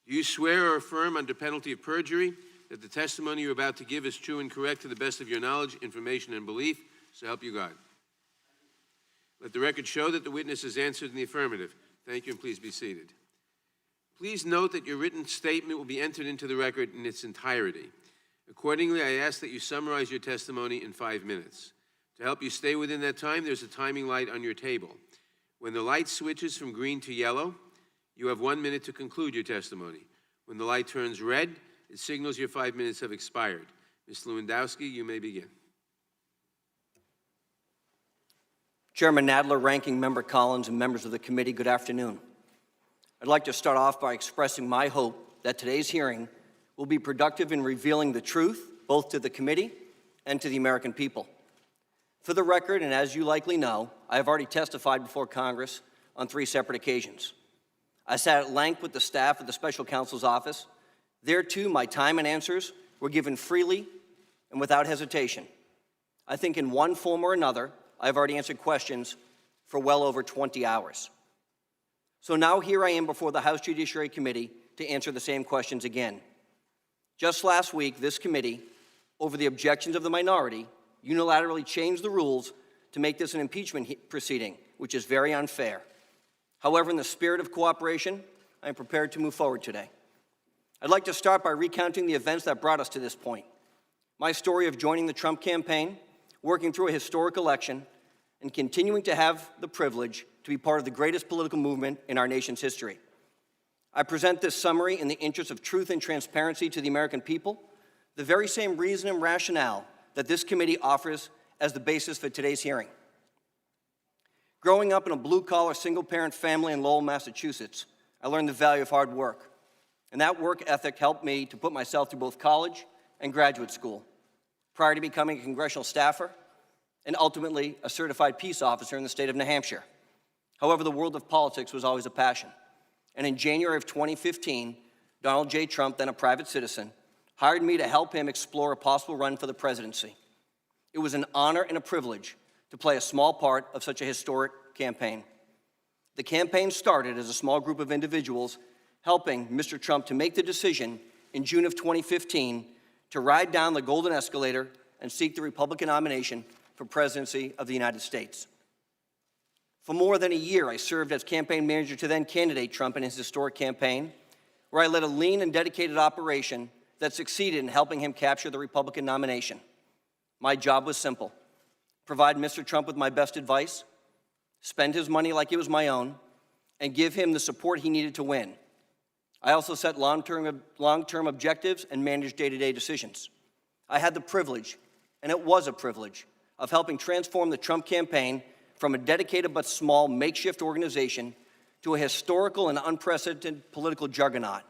Do you swear or affirm under penalty of perjury that the testimony you're about to give is true and correct to the best of your knowledge, information, and belief? So help you God. Let the record show that the witness has answered in the affirmative. Thank you, and please be seated. Please note that your written statement will be entered into the record in its entirety. Accordingly, I ask that you summarize your testimony in 5 minutes. To help you stay within that time, there's a timing light on your table. When the light switches from green to yellow, you have 1 minute to conclude your testimony. When the light turns red, it signals your 5 minutes have expired. Ms. Lewandowski, you may begin. Chairman Nadler, Ranking Member Collins, and members of the committee, good afternoon. I'd like to start off by expressing my hope that today's hearing will be productive in revealing the truth, both to the committee and to the American people. For the record, and as you likely know, I have already testified before Congress on 3 separate occasions. I sat at length with the staff of the Special Counsel's Office. There, too, my time and answers were given freely and without hesitation. I think in one form or another, I've already answered questions for well over 20 hours. So now here I am before the House Judiciary Committee to answer the same questions again. Just last week, this committee, over the objections of the minority, unilaterally changed the rules to make this an impeachment proceeding, which is very unfair. However, in the spirit of cooperation, I am prepared to move forward today. I'd like to start by recounting the events that brought us to this point. My story of joining the Trump campaign, working through a historic election, and continuing to have the privilege to be part of the greatest political movement in our nation's history. I present this summary in the interest of truth and transparency to the American people, the very same reason and rationale that this committee offers as the basis for today's hearing. Growing up in a blue-collar, single-parent family in Lowell, Massachusetts, I learned the value of hard work. And that work ethic helped me to put myself through both college and graduate school, prior to becoming a congressional staffer and ultimately a certified peace officer in the state of New Hampshire. However, the world of politics was always a passion. And in January of 2015, Donald J. Trump, then a private citizen, hired me to help him explore a possible run for the presidency. It was an honor and a privilege to play a small part of such a historic campaign. The campaign started as a small group of individuals helping Mr. Trump to make the decision in June of 2015 to ride down the golden escalator and seek the Republican nomination for presidency of the United States. For more than a year, I served as campaign manager to then candidate Trump in his historic campaign, where I led a lean and dedicated operation that succeeded in helping him capture the Republican nomination. My job was simple: provide Mr. Trump with my best advice, spend his money like it was my own, and give him the support he needed to win. I also set long-term objectives and managed day-to-day decisions. I had the privilege, and it was a privilege, of helping transform the Trump campaign from a dedicated but small makeshift organization to a historical and unprecedented political juggernaut.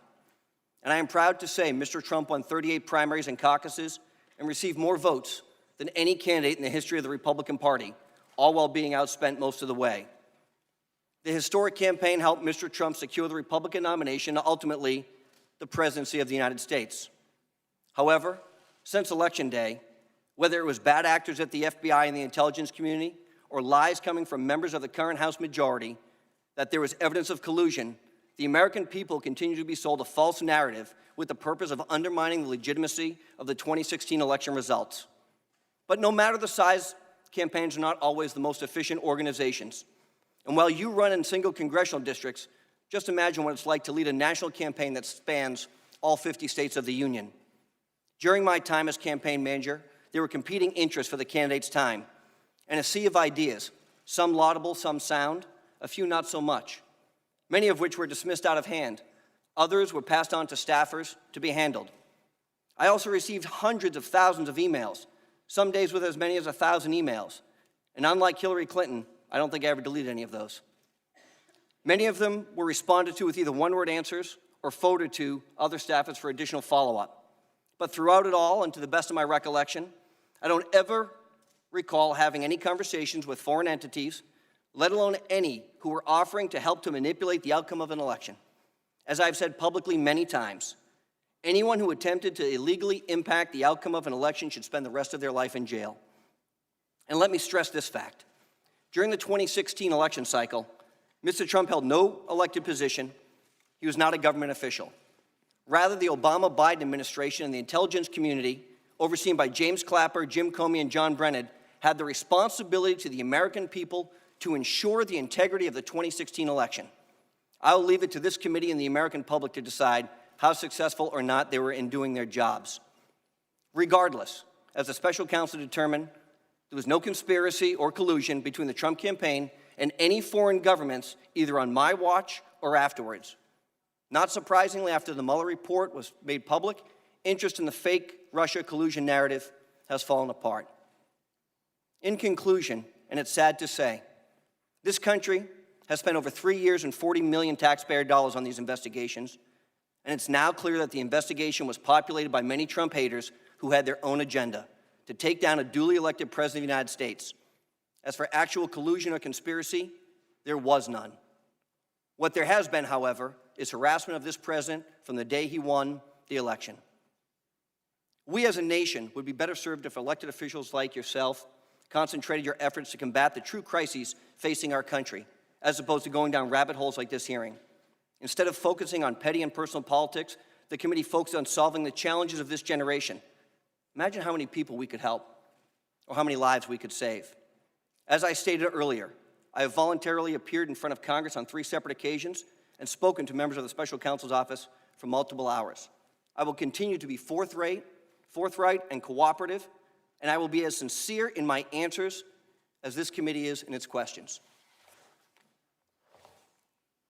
And I am proud to say Mr. Trump won 38 primaries and caucuses and received more votes than any candidate in the history of the Republican Party, all while being outspent most of the way. The historic campaign helped Mr. Trump secure the Republican nomination and ultimately the presidency of the United States. However, since Election Day, whether it was bad actors at the FBI and the intelligence community or lies coming from members of the current House majority that there was evidence of collusion, the American people continue to be sold a false narrative with the purpose of undermining the legitimacy of the 2016 election results. But no matter the size, campaigns are not always the most efficient organizations. And while you run in single congressional districts, just imagine what it's like to lead a national campaign that spans all 50 states of the Union. During my time as campaign manager, there were competing interests for the candidate's time, and a sea of ideas, some laudable, some sound, a few not so much, many of which were dismissed out of hand. Others were passed on to staffers to be handled. I also received hundreds of thousands of emails, some days with as many as 1,000 emails. And unlike Hillary Clinton, I don't think I ever deleted any of those. Many of them were responded to with either one-word answers or forwarded to other staffers for additional follow-up. But throughout it all, and to the best of my recollection, I don't ever recall having any conversations with foreign entities, let alone any who were offering to help to manipulate the outcome of an election. As I've said publicly many times, anyone who attempted to illegally impact the outcome of an election should spend the rest of their life in jail. And let me stress this fact. During the 2016 election cycle, Mr. Trump held no elected position. He was not a government official. Rather, the Obama-Biden administration and the intelligence community, overseen by James Clapper, Jim Comey, and John Brennan, had the responsibility to the American people to ensure the integrity of the 2016 election. I will leave it to this committee and the American public to decide how successful or not they were in doing their jobs. Regardless, as the special counsel determined, there was no conspiracy or collusion between the Trump campaign and any foreign governments, either on my watch or afterwards. Not surprisingly, after the Mueller report was made public, interest in the fake Russia collusion narrative has fallen apart. In conclusion, and it's sad to say, this country has spent over 3 years and $40 million taxpayer dollars on these investigations, and it's now clear that the investigation was populated by many Trump haters who had their own agenda to take down a duly elected president of the United States. As for actual collusion or conspiracy, there was none. What there has been, however, is harassment of this president from the day he won the election. We as a nation would be better served if elected officials like yourself concentrated your efforts to combat the true crises facing our country, as opposed to going down rabbit holes like this hearing. Instead of focusing on petty and personal politics, the committee focused on solving the challenges of this generation. Imagine how many people we could help, or how many lives we could save. As I stated earlier, I have voluntarily appeared in front of Congress on 3 separate occasions and spoken to members of the special counsel's office for multiple hours. I will continue to be forthright and cooperative, and I will be as sincere in my answers as this committee is in its questions.